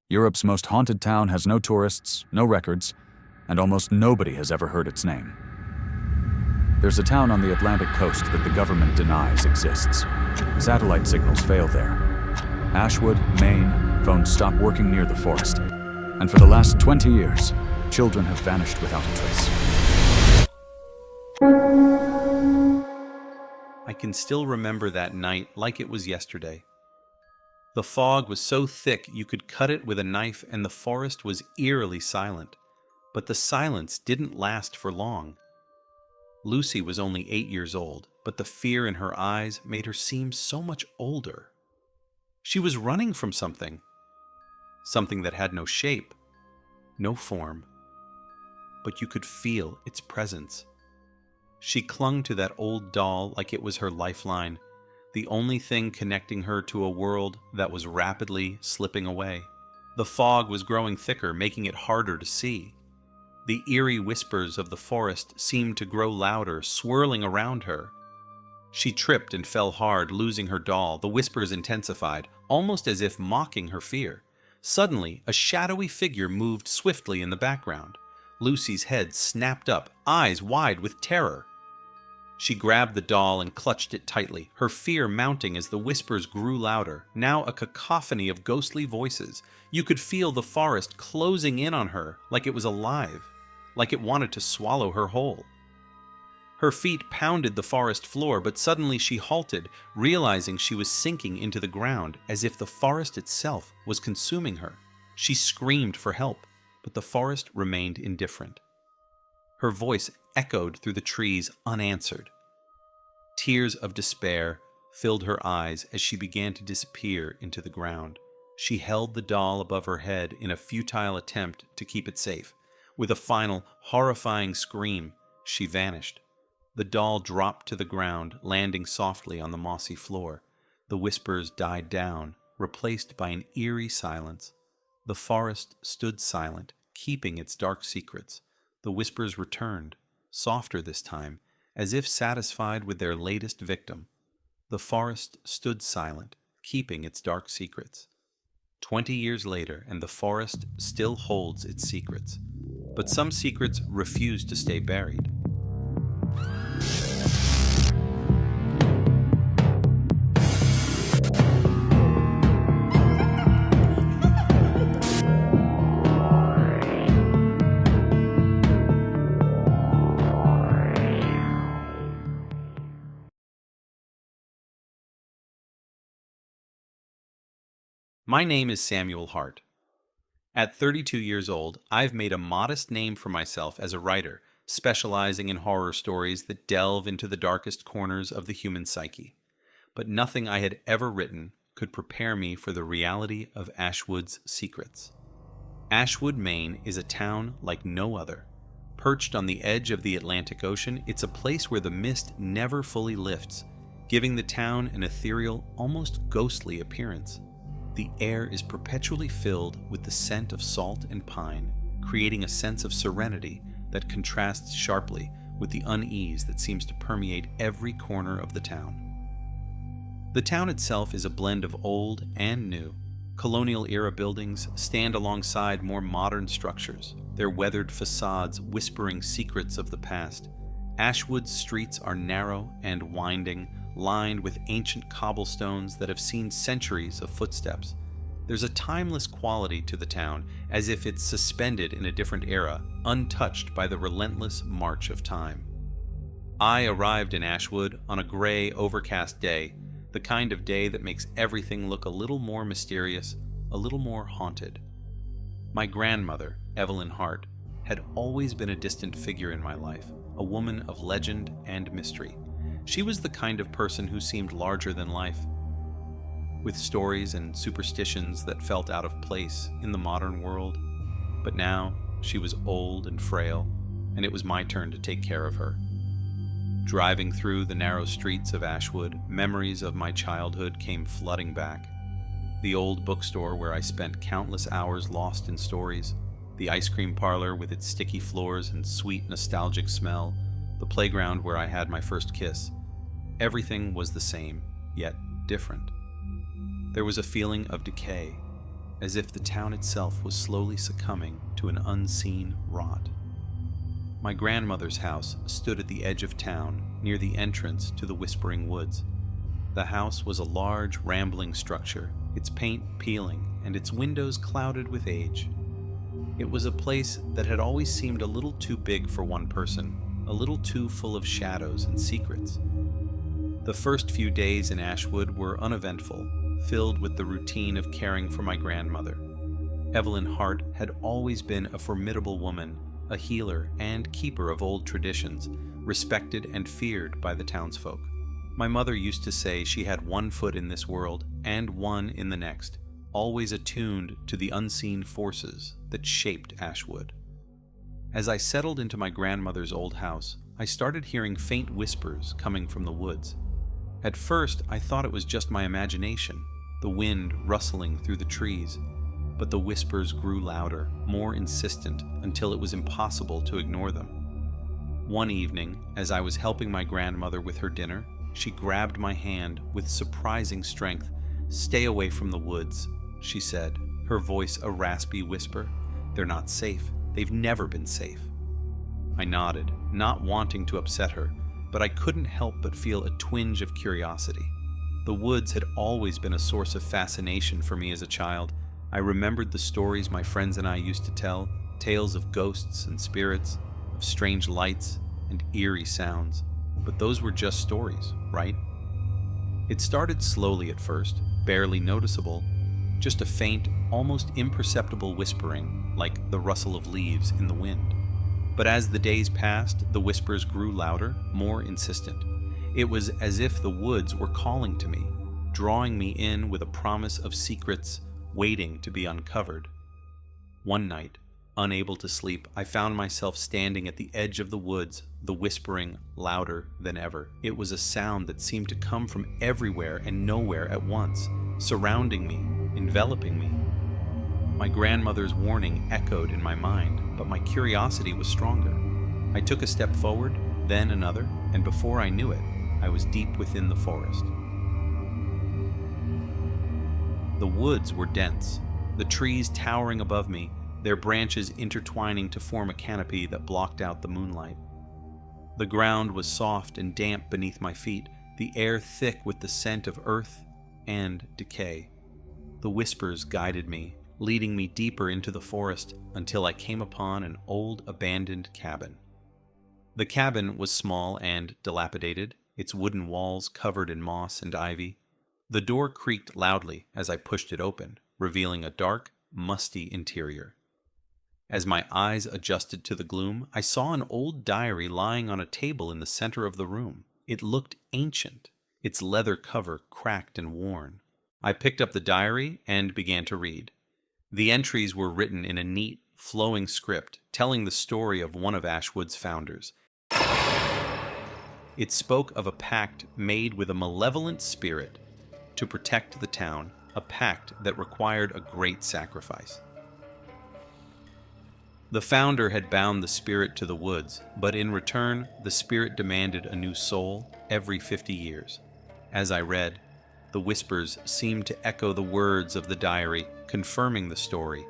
Europe's most haunted town has no tourists, no records, and almost nobody has ever heard its name. There's a town on the Atlantic coast that the government denies exists. Satellite signals fail there. Ashwood, Maine, phones stop working near the forest. And for the last 20 years, children have vanished without a trace. I can still remember that night like it was yesterday. The fog was so thick you could cut it with a knife, and the forest was eerily silent. But the silence didn't last for long. Lucy was only 8 years old, but the fear in her eyes made her seem so much older. She was running from something. Something that had no shape, no form. But you could feel its presence. She clung to that old doll like it was her lifeline, the only thing connecting her to a world that was rapidly slipping away. The fog was growing thicker, making it harder to see. The eerie whispers of the forest seemed to grow louder, swirling around her. She tripped and fell hard, losing her doll. The whispers intensified, almost as if mocking her fear. Suddenly, a shadowy figure moved swiftly in the background. Lucy's head snapped up, eyes wide with terror. She grabbed the doll and clutched it tightly, her fear mounting as the whispers grew louder, now a cacophony of ghostly voices. You could feel the forest closing in on her like it was alive, like it wanted to swallow her whole. Her feet pounded the forest floor, but suddenly she halted, realizing she was sinking into the ground, as if the forest itself was consuming her. She screamed for help, but the forest remained indifferent. Her voice echoed through the trees unanswered. Tears of despair filled her eyes as she began to disappear into the ground. She held the doll above her head in a futile attempt to keep it safe. With a final, horrifying scream, she vanished. The doll dropped to the ground, landing softly on the mossy floor. The whispers died down, replaced by an eerie silence. The forest stood silent, keeping its dark secrets. The whispers returned, softer this time, as if satisfied with their latest victim. The forest stood silent, keeping its dark secrets. 20 years later, and the forest still holds its secrets. But some secrets refuse to stay buried. My name is Samuel Hart. At 32 years old, I've made a modest name for myself as a writer, specializing in horror stories that delve into the darkest corners of the human psyche. But nothing I had ever written could prepare me for the reality of Ashwood's secrets. Ashwood, Maine is a town like no other. Perched on the edge of the Atlantic Ocean, it's a place where the mist never fully lifts, giving the town an ethereal, almost ghostly appearance. The air is perpetually filled with the scent of salt and pine, creating a sense of serenity that contrasts sharply with the unease that seems to permeate every corner of the town. The town itself is a blend of old and new. Colonial-era buildings stand alongside more modern structures, their weathered facades whispering secrets of the past. Ashwood's streets are narrow and winding, lined with ancient cobblestones that have seen centuries of footsteps. There's a timeless quality to the town, as if it's suspended in a different era, untouched by the relentless march of time. I arrived in Ashwood on a gray, overcast day, the kind of day that makes everything look a little more mysterious, a little more haunted. My grandmother, Evelyn Hart, had always been a distant figure in my life, a woman of legend and mystery. She was the kind of person who seemed larger than life, with stories and superstitions that felt out of place in the modern world. But now, she was old and frail, and it was my turn to take care of her. Driving through the narrow streets of Ashwood, memories of my childhood came flooding back. The old bookstore where I spent countless hours lost in stories, the ice cream parlor with its sticky floors and sweet nostalgic smell, the playground where I had my first kiss. Everything was the same, yet different. There was a feeling of decay, as if the town itself was slowly succumbing to an unseen rot. My grandmother's house stood at the edge of town, near the entrance to the Whispering Woods. The house was a large, rambling structure, its paint peeling and its windows clouded with age. It was a place that had always seemed a little too big for one person, a little too full of shadows and secrets. The first few days in Ashwood were uneventful, filled with the routine of caring for my grandmother. Evelyn Hart had always been a formidable woman, a healer and keeper of old traditions, respected and feared by the townsfolk. My mother used to say she had one foot in this world and one in the next, always attuned to the unseen forces that shaped Ashwood. As I settled into my grandmother's old house, I started hearing faint whispers coming from the woods. At first, I thought it was just my imagination, the wind rustling through the trees, but the whispers grew louder, more insistent, until it was impossible to ignore them. One evening, as I was helping my grandmother with her dinner, she grabbed my hand with surprising strength. "Stay away from the woods," she said, her voice a raspy whisper. "They're not safe. They've never been safe." I nodded, not wanting to upset her, but I couldn't help but feel a twinge of curiosity. The woods had always been a source of fascination for me as a child. I remembered the stories my friends and I used to tell, tales of ghosts and spirits, of strange lights and eerie sounds. But those were just stories, right? It started slowly at first, barely noticeable, just a faint, almost imperceptible whispering, like the rustle of leaves in the wind. But as the days passed, the whispers grew louder, more insistent. It was as if the woods were calling to me, drawing me in with a promise of secrets waiting to be uncovered. One night, unable to sleep, I found myself standing at the edge of the woods, the whispering louder than ever. It was a sound that seemed to come from everywhere and nowhere at once, surrounding me, enveloping me. My grandmother's warning echoed in my mind, but my curiosity was stronger. I took a step forward, then another, and before I knew it, I was deep within the forest. The woods were dense, the trees towering above me, their branches intertwining to form a canopy that blocked out the moonlight. The ground was soft and damp beneath my feet, the air thick with the scent of earth and decay. The whispers guided me, leading me deeper into the forest until I came upon an old abandoned cabin. The cabin was small and dilapidated, its wooden walls covered in moss and ivy. The door creaked loudly as I pushed it open, revealing a dark, musty interior. As my eyes adjusted to the gloom, I saw an old diary lying on a table in the center of the room. It looked ancient, its leather cover cracked and worn. I picked up the diary and began to read. The entries were written in a neat, flowing script, telling the story of one of Ashwood's founders. It spoke of a pact made with a malevolent spirit to protect the town, a pact that required a great sacrifice. The founder had bound the spirit to the woods, but in return, the spirit demanded a new soul every 50 years. As I read, the whispers seemed to echo the words of the diary, confirming the story.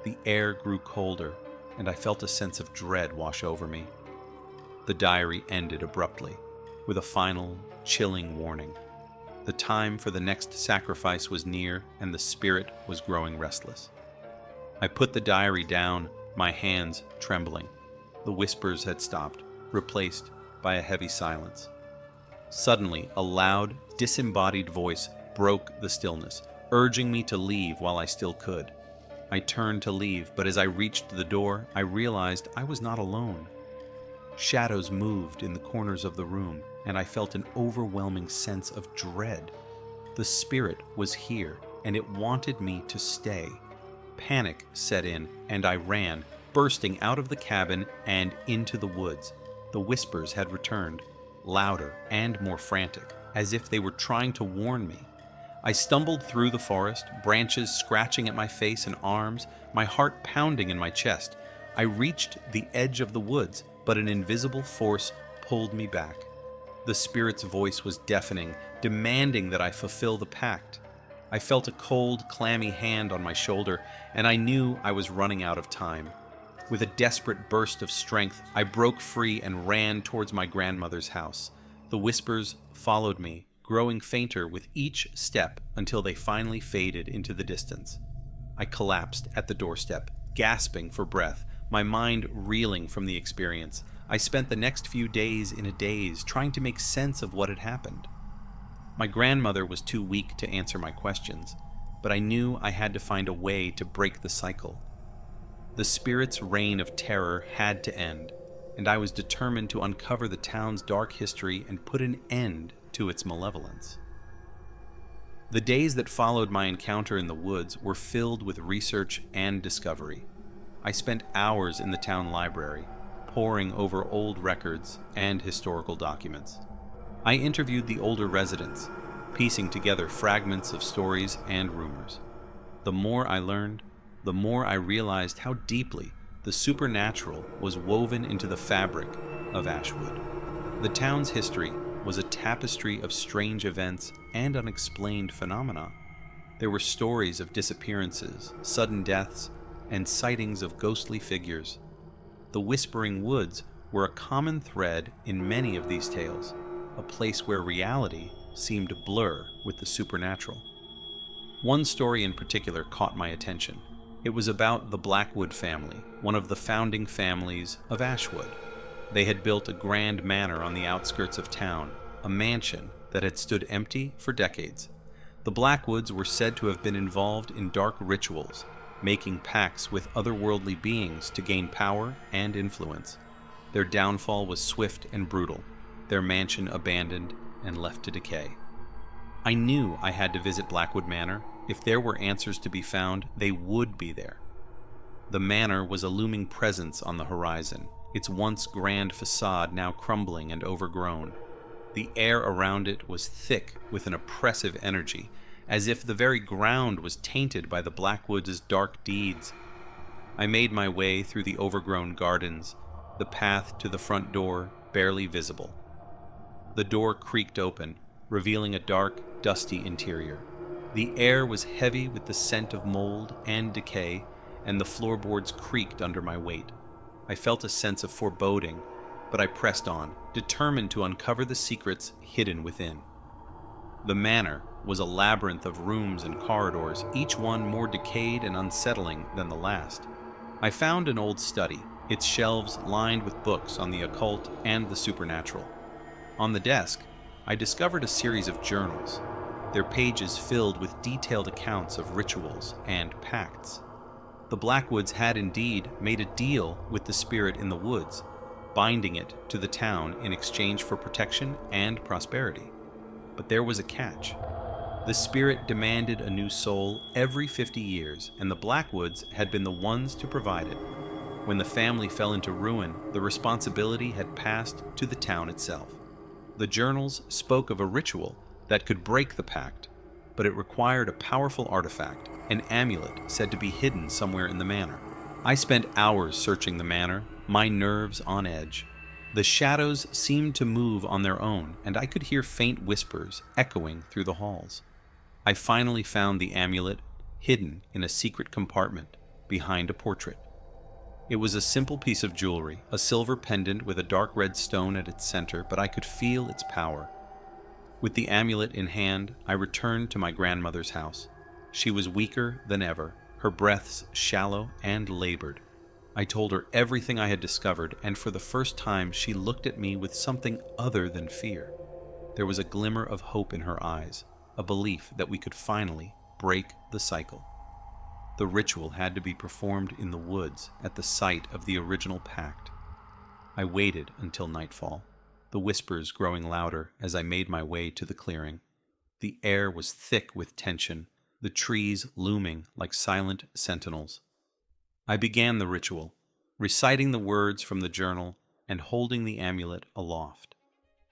The air grew colder, and I felt a sense of dread wash over me. The diary ended abruptly, with a final, chilling warning. The time for the next sacrifice was near, and the spirit was growing restless. I put the diary down, my hands trembling. The whispers had stopped, replaced by a heavy silence. Suddenly, a loud, disembodied voice broke the stillness, urging me to leave while I still could. I turned to leave, but as I reached the door, I realized I was not alone. Shadows moved in the corners of the room, and I felt an overwhelming sense of dread. The spirit was here, and it wanted me to stay. Panic set in, and I ran, bursting out of the cabin and into the woods. The whispers had returned, louder and more frantic, as if they were trying to warn me. I stumbled through the forest, branches scratching at my face and arms, my heart pounding in my chest. I reached the edge of the woods, but an invisible force pulled me back. The spirit's voice was deafening, demanding that I fulfill the pact. I felt a cold, clammy hand on my shoulder, and I knew I was running out of time. With a desperate burst of strength, I broke free and ran towards my grandmother's house. The whispers followed me, growing fainter with each step until they finally faded into the distance. I collapsed at the doorstep, gasping for breath, my mind reeling from the experience. I spent the next few days in a daze, trying to make sense of what had happened. My grandmother was too weak to answer my questions, but I knew I had to find a way to break the cycle. The spirit's reign of terror had to end, and I was determined to uncover the town's dark history and put an end to its malevolence. The days that followed my encounter in the woods were filled with research and discovery. I spent hours in the town library, poring over old records and historical documents. I interviewed the older residents, piecing together fragments of stories and rumors. The more I learned, the more I realized how deeply the supernatural was woven into the fabric of Ashwood. The town's history was a tapestry of strange events and unexplained phenomena. There were stories of disappearances, sudden deaths, and sightings of ghostly figures. The Whispering Woods were a common thread in many of these tales, a place where reality seemed to blur with the supernatural. One story in particular caught my attention. It was about the Blackwood family, one of the founding families of Ashwood. They had built a grand manor on the outskirts of town, a mansion that had stood empty for decades. The Blackwoods were said to have been involved in dark rituals, making pacts with otherworldly beings to gain power and influence. Their downfall was swift and brutal, their mansion abandoned and left to decay. I knew I had to visit Blackwood Manor. If there were answers to be found, they would be there. The manor was a looming presence on the horizon, its once grand facade now crumbling and overgrown. The air around it was thick with an oppressive energy, as if the very ground was tainted by the Blackwoods' dark deeds. I made my way through the overgrown gardens, the path to the front door barely visible. The door creaked open, revealing a dark, dusty interior. The air was heavy with the scent of mold and decay, and the floorboards creaked under my weight. I felt a sense of foreboding, but I pressed on, determined to uncover the secrets hidden within. The manor was a labyrinth of rooms and corridors, each one more decayed and unsettling than the last. I found an old study, its shelves lined with books on the occult and the supernatural. On the desk, I discovered a series of journals, their pages filled with detailed accounts of rituals and pacts. The Blackwoods had indeed made a deal with the spirit in the woods, binding it to the town in exchange for protection and prosperity. But there was a catch. The spirit demanded a new soul every 50 years, and the Blackwoods had been the ones to provide it. When the family fell into ruin, the responsibility had passed to the town itself. The journals spoke of a ritual that could break the pact, but it required a powerful artifact, an amulet said to be hidden somewhere in the manor. I spent hours searching the manor, my nerves on edge. The shadows seemed to move on their own, and I could hear faint whispers echoing through the halls. I finally found the amulet hidden in a secret compartment behind a portrait. It was a simple piece of jewelry, a silver pendant with a dark red stone at its center, but I could feel its power. With the amulet in hand, I returned to my grandmother's house. She was weaker than ever, her breaths shallow and labored. I told her everything I had discovered, and for the first time she looked at me with something other than fear. There was a glimmer of hope in her eyes, a belief that we could finally break the cycle. The ritual had to be performed in the woods at the site of the original pact. I waited until nightfall, the whispers growing louder as I made my way to the clearing. The air was thick with tension, the trees looming like silent sentinels. I began the ritual, reciting the words from the journal and holding the amulet aloft.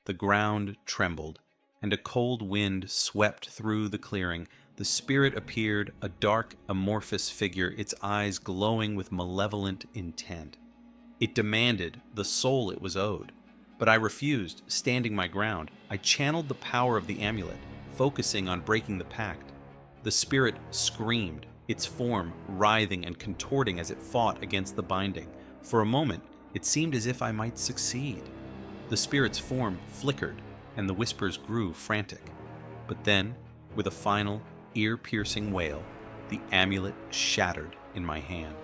The ground trembled, and a cold wind swept through the clearing. The spirit appeared, a dark, amorphous figure, its eyes glowing with malevolent intent. It demanded the soul it was owed, but I refused, standing my ground. I channeled the power of the amulet, focusing on breaking the pact. The The spirit screamed, its form writhing and contorting as it fought against the binding. For a moment, it seemed as if I might succeed. The spirit's form flickered, and the whispers grew frantic. But then, with a final, ear-piercing wail, the amulet shattered in my hand.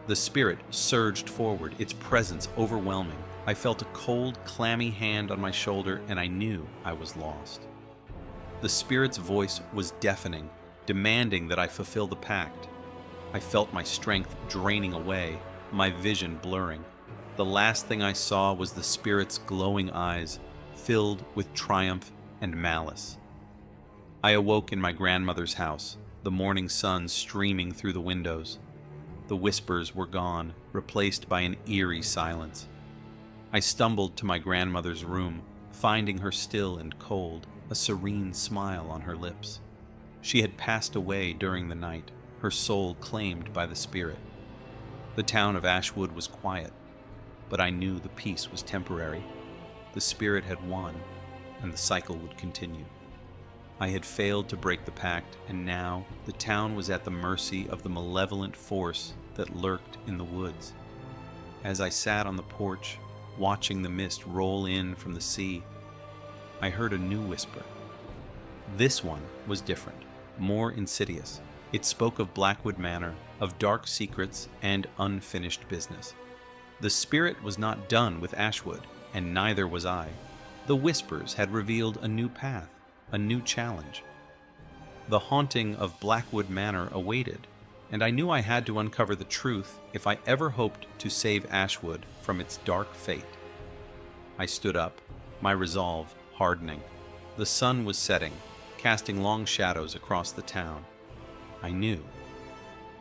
The spirit surged forward, its presence overwhelming. I felt a cold, clammy hand on my shoulder, and I knew I was lost. The spirit's voice was deafening, demanding that I fulfill the pact. I felt my strength draining away, my vision blurring. The last thing I saw was the spirit's glowing eyes, filled with triumph and malice. I awoke in my grandmother's house, the morning sun streaming through the windows. The whispers were gone, replaced by an eerie silence. I stumbled to my grandmother's room, finding her still and cold, a serene smile on her lips. She had passed away during the night, her soul claimed by the spirit. The town of Ashwood was quiet, but I knew the peace was temporary. The spirit had won, and the cycle would continue. I had failed to break the pact, and now the town was at the mercy of the malevolent force that lurked in the woods. As I sat on the porch, watching the mist roll in from the sea, I heard a new whisper. This one was different, more insidious. It spoke of Blackwood Manor, of dark secrets and unfinished business. The spirit was not done with Ashwood, and neither was I. The whispers had revealed a new path, a new challenge. The haunting of Blackwood Manor awaited, and I knew I had to uncover the truth if I ever hoped to save Ashwood from its dark fate. I stood up, my resolve hardening. The sun was setting, casting long shadows across the town. I knew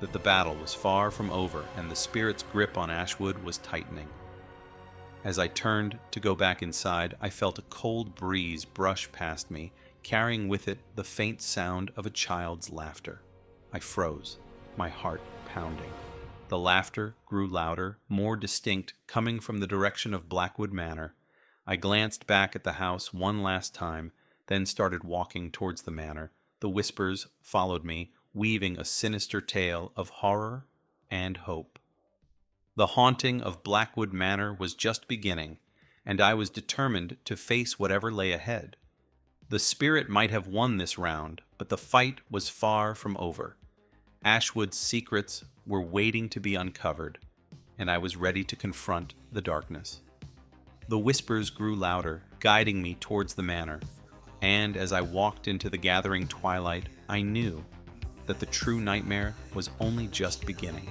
that the battle was far from over, and the spirit's grip on Ashwood was tightening. As I turned to go back inside, I felt a cold breeze brush past me, carrying with it the faint sound of a child's laughter. I froze, my heart pounding. The laughter grew louder, more distinct, coming from the direction of Blackwood Manor. I glanced back at the house one last time, then started walking towards the manor. The whispers followed me, weaving a sinister tale of horror and hope. The haunting of Blackwood Manor was just beginning, and I was determined to face whatever lay ahead. The spirit might have won this round, but the fight was far from over. Ashwood's secrets were waiting to be uncovered, and I was ready to confront the darkness. The whispers grew louder, guiding me towards the manor, and as I walked into the gathering twilight, I knew that the true nightmare was only just beginning.